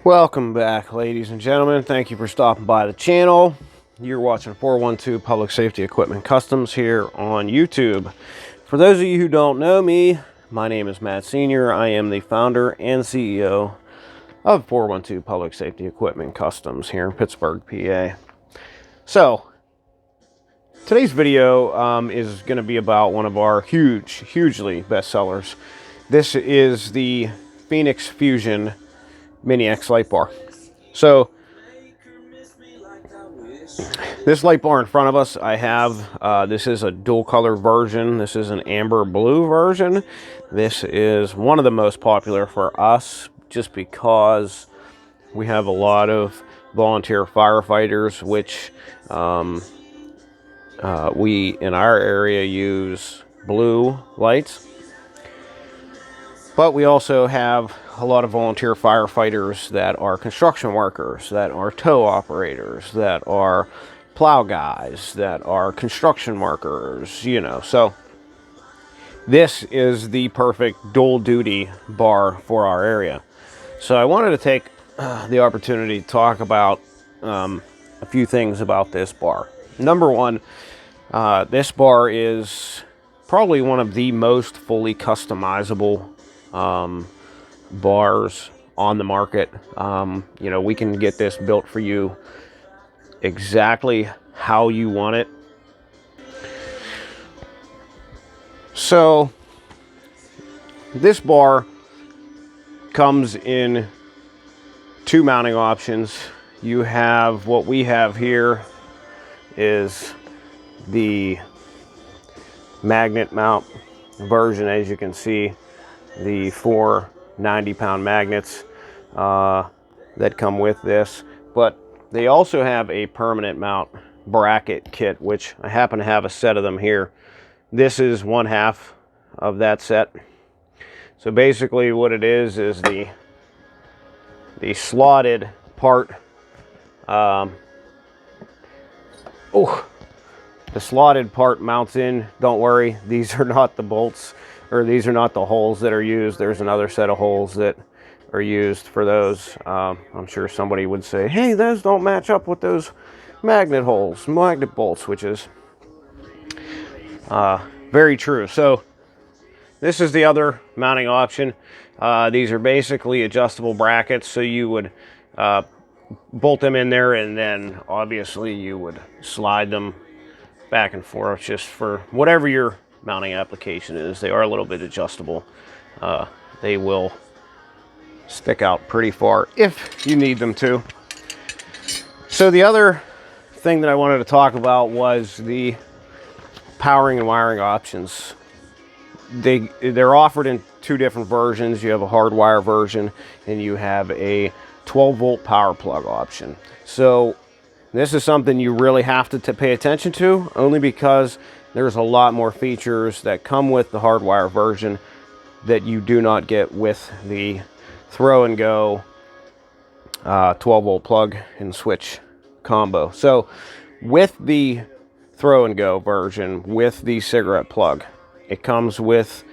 Welcome back, ladies and gentlemen. Thank you for stopping by the channel. You're watching 412 Public Safety Equipment Customs here on YouTube. For those of you who don't know me, my name is Matt Sr. I am the founder and CEO of 412 Public Safety Equipment Customs here in Pittsburgh, PA. So, today's video is going to be about one of our hugely bestsellers. This is the Feniex Fusion Mini Lightbar. So this light bar in front of us, I have, this is a dual color version. This is an amber blue version. This is one of the most popular for us just because we have a lot of volunteer firefighters, which we in our area use blue lights. But we also have a lot of volunteer firefighters that are construction workers, that are tow operators, that are plow guys, that are construction workers, you know. So this is the perfect dual duty bar for our area. So I wanted to take the opportunity to talk about a few things about this bar. Number one, this bar is probably one of the most fully customizable bars on the market. You know, we can get this built for you exactly how you want it. So this bar comes in two mounting options. You have what we have here is the magnet mount version. As you can see, the 4 90-pound magnets that come with this, but they also have a permanent mount bracket kit, which I happen to have a set of them here. This is one half of that set. So basically what it is the slotted part. The slotted part mounts in. Don't worry, these are not the bolts, or these are not the holes that are used. There's another set of holes that are used for those. I'm sure somebody would say, hey, those don't match up with those magnet holes, magnet bolts, which is very true. So this is the other mounting option. These are basically adjustable brackets, so you would bolt them in there, and then obviously you would slide them back and forth just for whatever your mounting application is. They are a little bit adjustable. They will stick out pretty far if you need them to. So the other thing that I wanted to talk about was the powering and wiring options. They're offered in two different versions. You have a hardwire version and you have a 12-volt power plug option. So this is something you really have to pay attention to, only because there's a lot more features that come with the hardwire version that you do not get with the throw and go 12-volt plug and switch combo. So with the throw and go version, with the cigarette plug, it comes with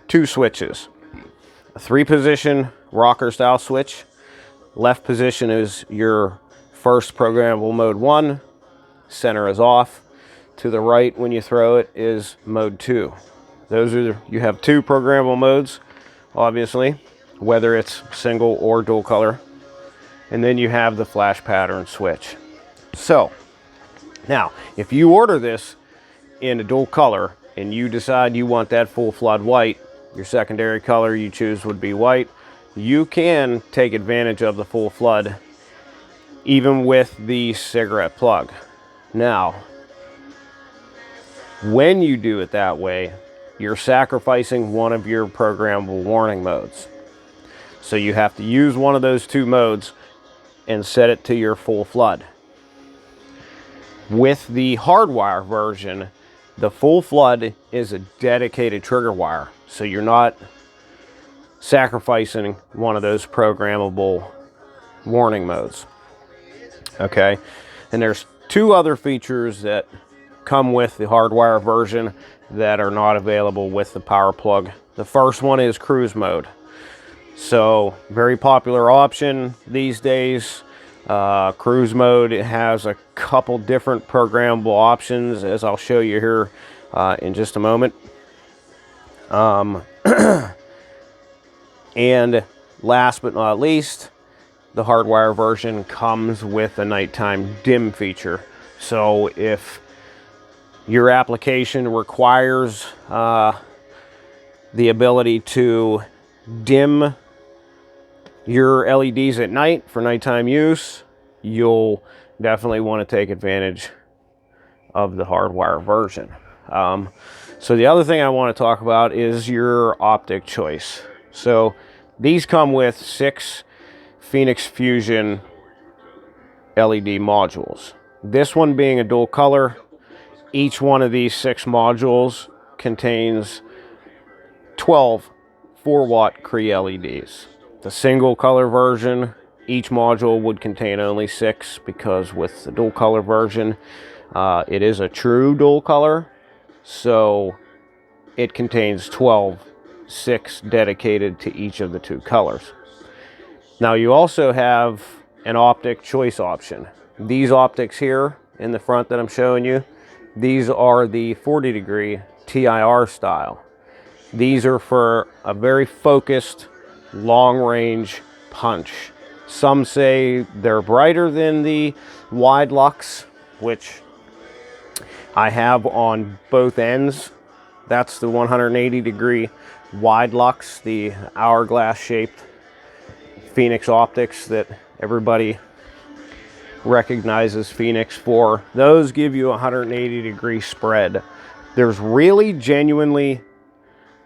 two switches. A 3-position rocker style switch. Left position is your first programmable mode 1. Center is off. To the right, when you throw it, is mode 2. Those are, you have two programmable modes, obviously, whether it's single or dual color. And then you have the flash pattern switch. So now, if you order this in a dual color and you decide you want that full flood white, your secondary color you choose would be white, you can take advantage of the full flood even with the cigarette plug. Now, when you do it that way, you're sacrificing one of your programmable warning modes. So you have to use one of those two modes and set it to your full flood. With the hardwire version, the full flood is a dedicated trigger wire. So you're not sacrificing one of those programmable warning modes. Okay, and there's two other features that come with the hardwire version that are not available with the power plug. The first one is cruise mode. So very popular option these days. Cruise mode, it has a couple different programmable options, as I'll show you here in just a moment. And last but not least, the hardwire version comes with a nighttime dim feature. So if your application requires the ability to dim your LEDs at night for nighttime use, you'll definitely want to take advantage of the hardwire version. So the other thing I want to talk about is your optic choice. So these come with 6 Feniex Fusion LED modules. This one being a dual color. Each one of these 6 modules contains 12 4-watt Cree LEDs. The single color version, each module would contain only 6, because with the dual color version, it is a true dual color, so it contains 12, 6 dedicated to each of the 2 colors. Now you also have an optic choice option. These optics here in the front that I'm showing you, these are the 40-degree TIR style. These are for a very focused, long-range punch. Some say they're brighter than the wide lux, which I have on both ends. That's the 180-degree wide lux, the hourglass-shaped Feniex optics that everybody recognizes Feniex for. Those give you a 180-degree spread. There's really genuinely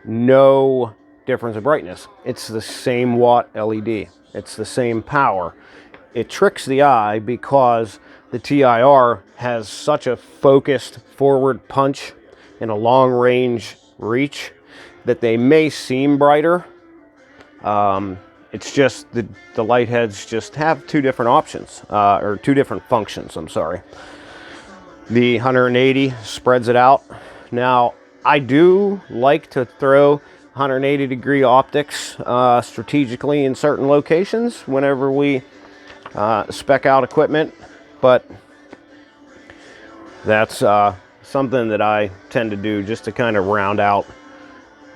no difference in brightness. It's the same watt LED. It's the same power. It tricks the eye because the TIR has such a focused forward punch and a long range reach that they may seem brighter. It's just the light heads just have 2 different options, or 2 different functions, I'm sorry. The 180 spreads it out. Now, I do like to throw 180-degree optics strategically in certain locations whenever we spec out equipment, but that's something that I tend to do just to kind of round out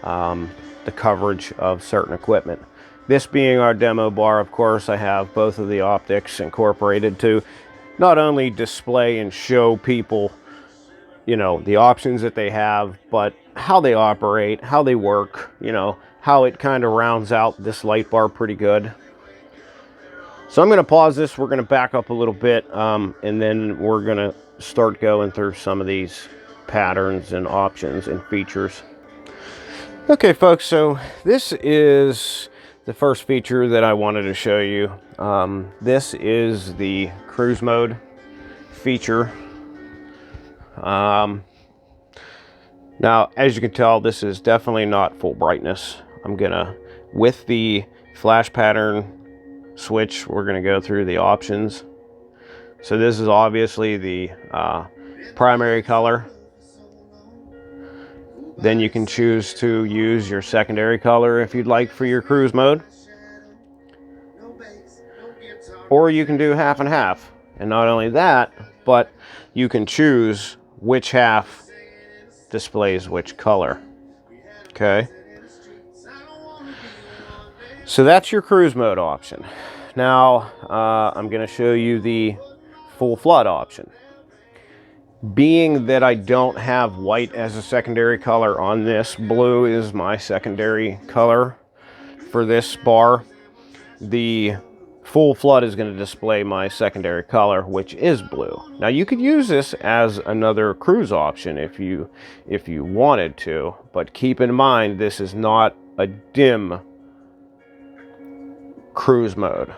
the coverage of certain equipment. This being our demo bar, of course, I have both of the optics incorporated to not only display and show people, you know, the options that they have, but how they operate, how they work, you know, how it kind of rounds out this light bar pretty good. So I'm going to pause this. We're going to back up a little bit, and then we're going to start going through some of these patterns and options and features. Okay, folks, so this is the first feature that I wanted to show you. This is the cruise mode feature. Now, as you can tell, this is definitely not full brightness. I'm gonna, with the flash pattern switch, we're gonna go through the options. So this is obviously the primary color. Then you can choose to use your secondary color if you'd like for your cruise mode. Or you can do half and half. And not only that, but you can choose which half displays which color. Okay. So that's your cruise mode option. Now, I'm going to show you the full flood option. Being that I don't have white as a secondary color on this, blue is my secondary color for this bar. The full flood is going to display my secondary color, which is blue. Now you could use this as another cruise option if you wanted to, but keep in mind this is not a dim cruise mode.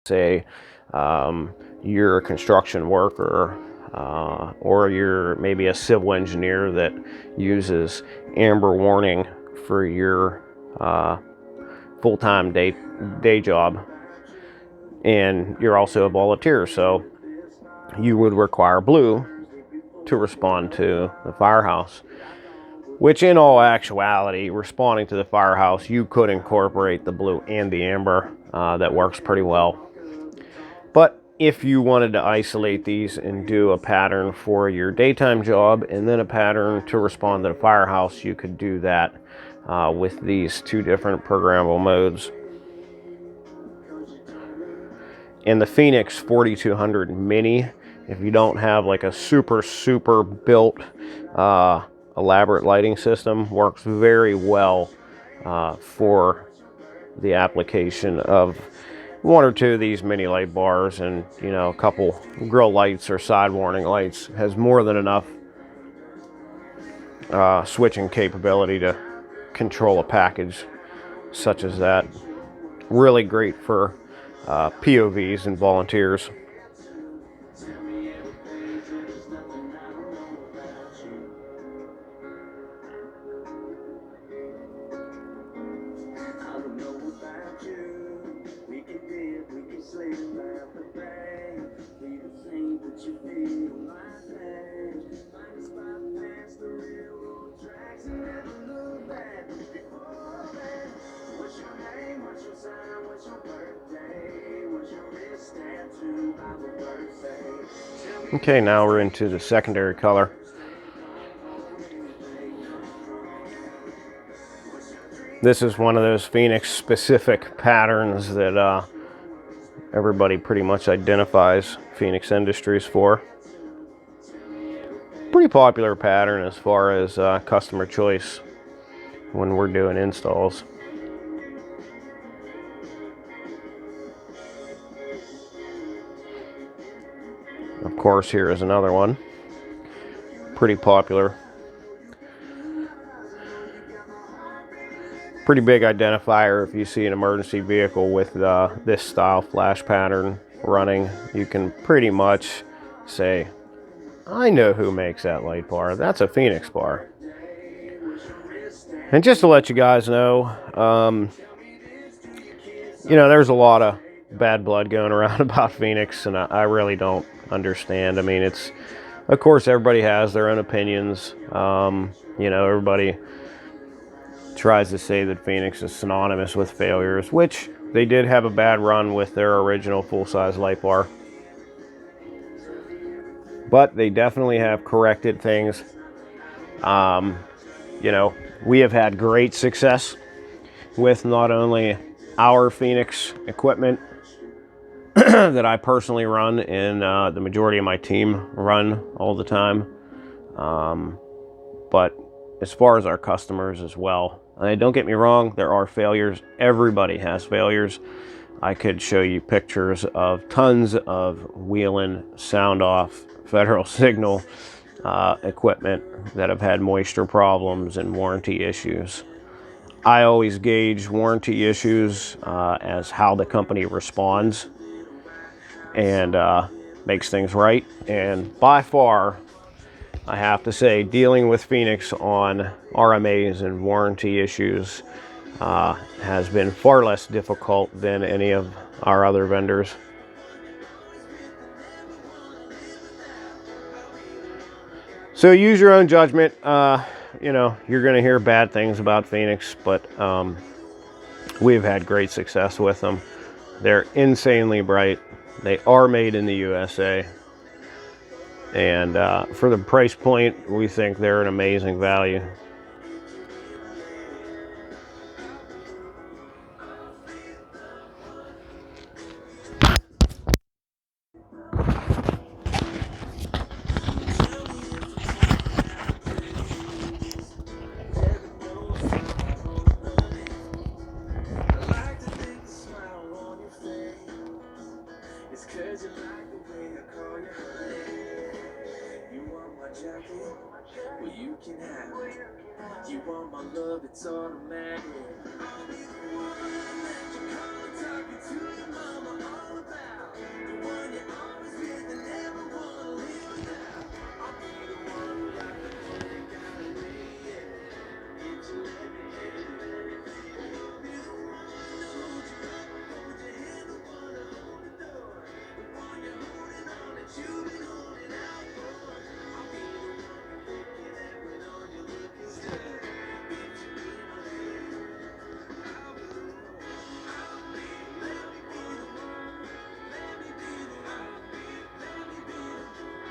say you're a construction worker, or you're maybe a civil engineer that uses amber warning for your full-time day job, and you're also a volunteer, so you would require blue to respond to the firehouse. Which, in all actuality, responding to the firehouse, you could incorporate the blue and the amber. That works pretty well. But if you wanted to isolate these and do a pattern for your daytime job and then a pattern to respond to the firehouse, you could do that with these two different programmable modes. In the Feniex 4200 Mini, if you don't have like a super built elaborate lighting system, works very well for the application of one or two of these mini light bars, and you know, a couple grill lights or side warning lights. Has more than enough switching capability to control a package such as that. Really great for POVs and volunteers. Okay, now we're into the secondary color. This is one of those Feniex specific patterns that everybody pretty much identifies Feniex Industries for. Pretty popular pattern as far as customer choice when we're doing installs. Of course, here is another one. Pretty popular. Pretty big identifier if you see an emergency vehicle with this style flash pattern running. You can pretty much say, I know who makes that light bar. That's a Feniex bar. And just to let you guys know, you know, there's a lot of bad blood going around about Feniex, and I really don't understand. I mean, it's, of course, everybody has their own opinions. You know, everybody tries to say that Feniex is synonymous with failures, which they did have a bad run with their original full-size light bar. But they definitely have corrected things. You know, we have had great success with not only our Feniex equipment that I personally run and the majority of my team run all the time, but as far as our customers as well. Don't get me wrong, there are failures. Everybody has failures. I could show you pictures of tons of wheel-in, sound-off, Federal Signal equipment that have had moisture problems and warranty issues. I always gauge warranty issues as how the company responds and makes things right. And by far, I have to say, dealing with Feniex on RMAs and warranty issues has been far less difficult than any of our other vendors. So use your own judgment. You know, you're going to hear bad things about Feniex, but we've had great success with them. They're insanely bright. They are made in the USA. And for the price point, we think they're an amazing value. jacket? Well, you can have it. You want my love, it's automatic. I'll be the one that you call and talking to your mama all about. The one you always with and never wanna live without. I'll be the one who like the one that got away, yeah. If you let me, I'll be the one to hold you up, hold your hand, the one to hold the door. The one you're holding on that you've been holding out for. I'll be the one you're looking at when all you're looking stuff. If you be my lady, I'll be the one. Let me be the one. Let me be the one. Let me be the one.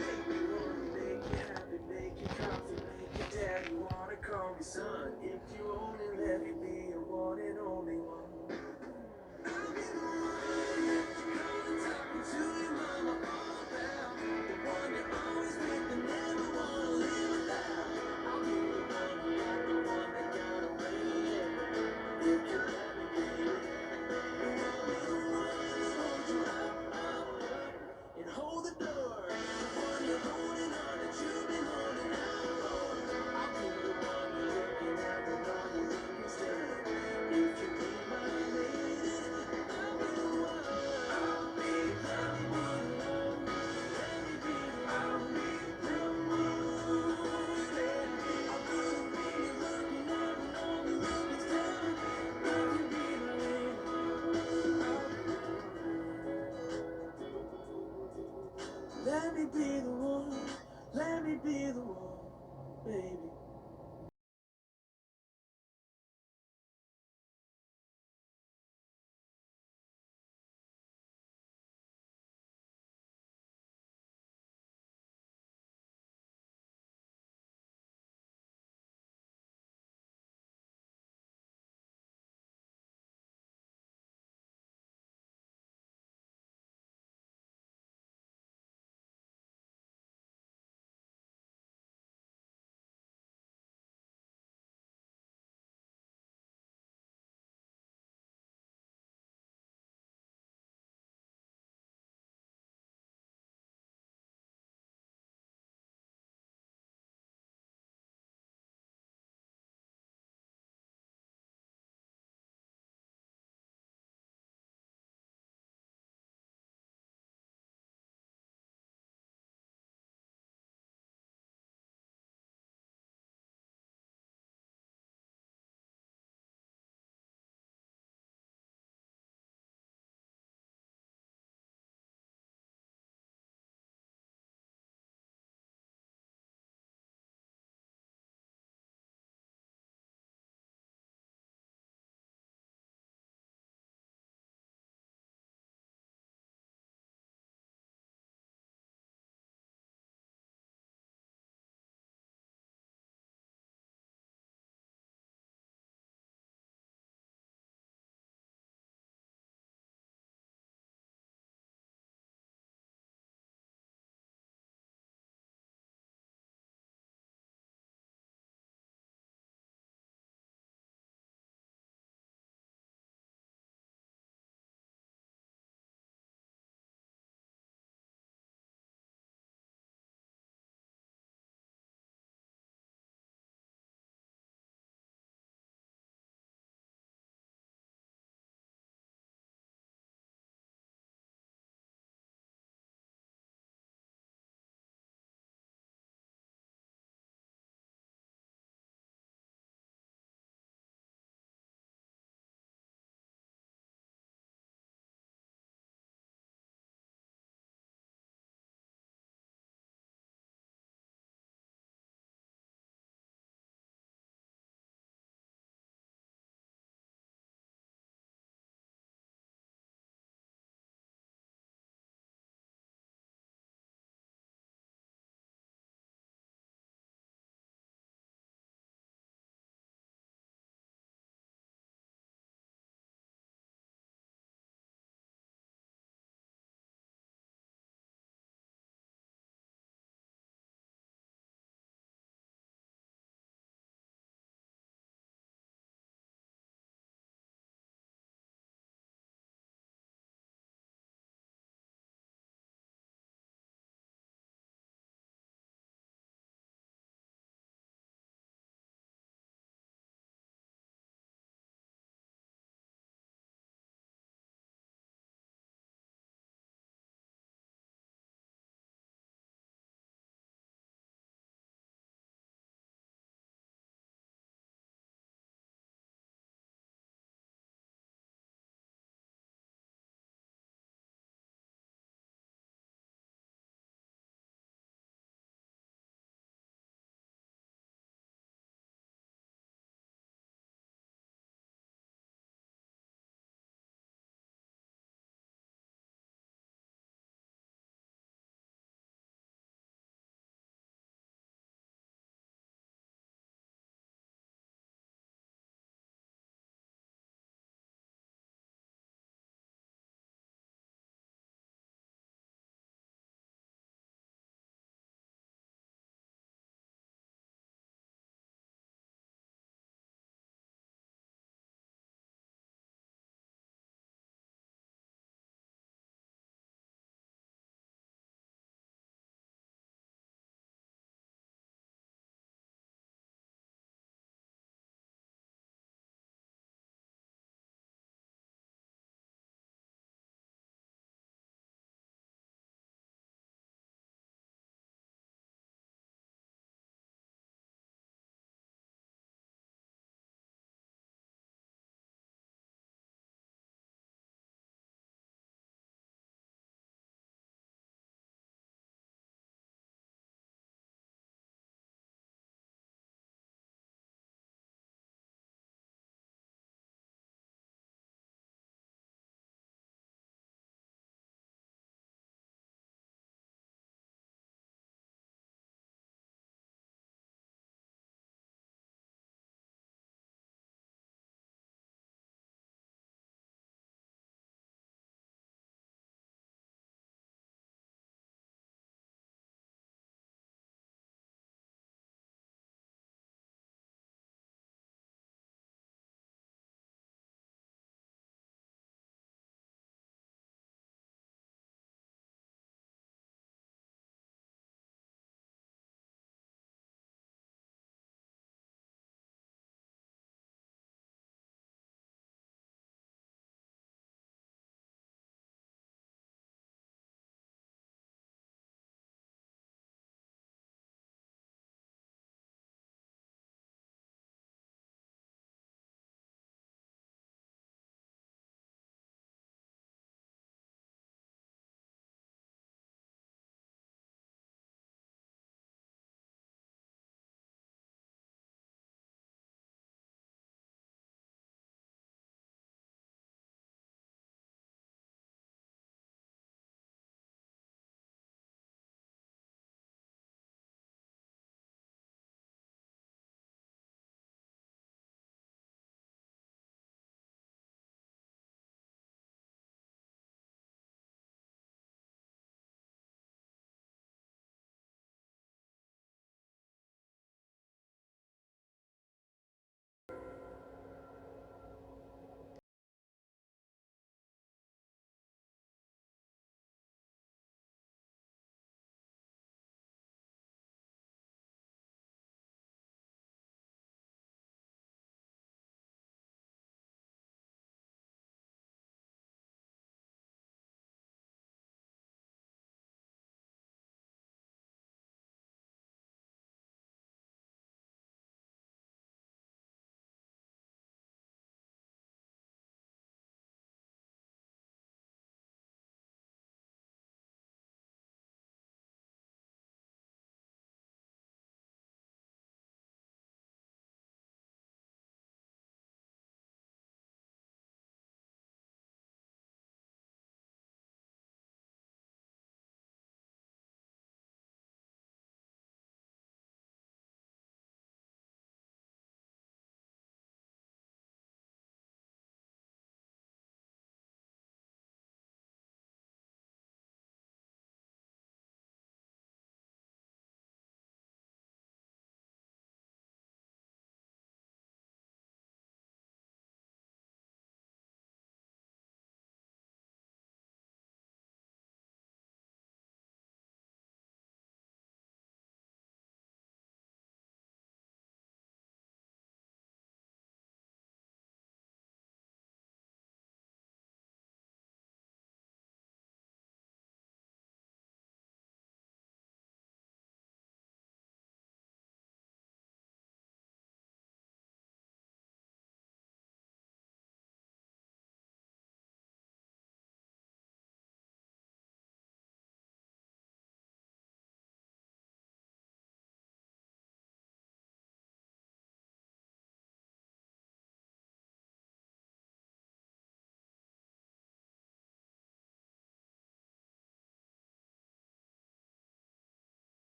Make me wanna make you happy, make you comfy, make you daddy wanna call me son. If you only let me be your one and only one. I'll be the one that you call and talking to your mama all about. The one you always with and never wanna live without. I'll be the one who got the one that got away. Yeah. If you let me be, I'll be the one to hold you up, and hold the door. The one you're holding on that you've been holding out for. I'll be the one you're looking at when all you're looking still. If you be my lady, I'll be the one. I'll be, let me be the one. Let me be the one. I'll be the one. I'll be the one you're looking at when all you're looking still. If you be my lady, I'll be the one. Let me be the one. Let me be the one, baby.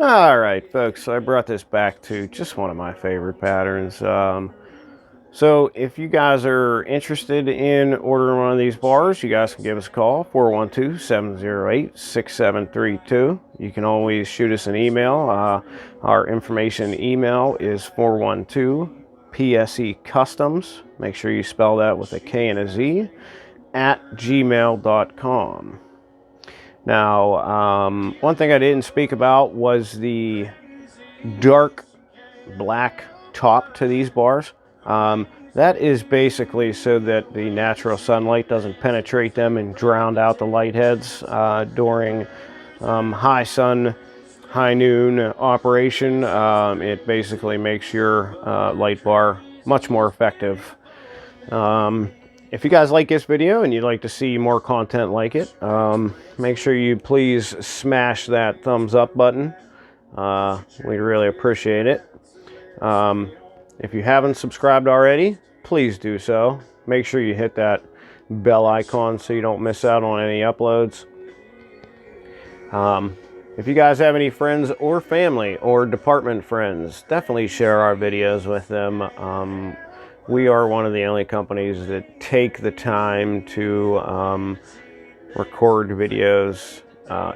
All right, folks, so I brought this back to just one of my favorite patterns. So if you guys are interested in ordering one of these bars, you guys can give us a call, 412-708-6732. You can always shoot us an email. Our information email is 412-PSE-Customs. Make sure you spell that with a K and a Z, @gmail.com. Now, one thing I didn't speak about was the dark black top to these bars. That is basically so that the natural sunlight doesn't penetrate them and drown out the light heads during high sun, high noon operation. It basically makes your light bar much more effective. If you guys like this video and you'd like to see more content like it, make sure you please smash that thumbs up button. We'd really appreciate it. If you haven't subscribed already, please do so. Make sure you hit that bell icon so you don't miss out on any uploads. If you guys have any friends or family or department friends, definitely share our videos with them. We are one of the only companies that take the time to record videos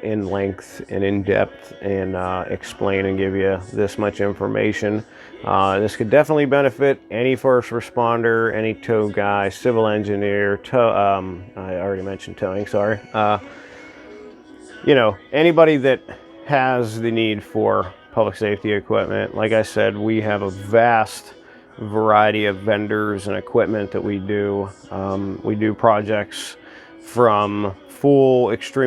in length and in depth and explain and give you this much information. This could definitely benefit any first responder, any tow guy, civil engineer, I already mentioned towing, sorry. You know, anybody that has the need for public safety equipment. Like I said, we have a vast variety of vendors and equipment that we do. We do projects from full extreme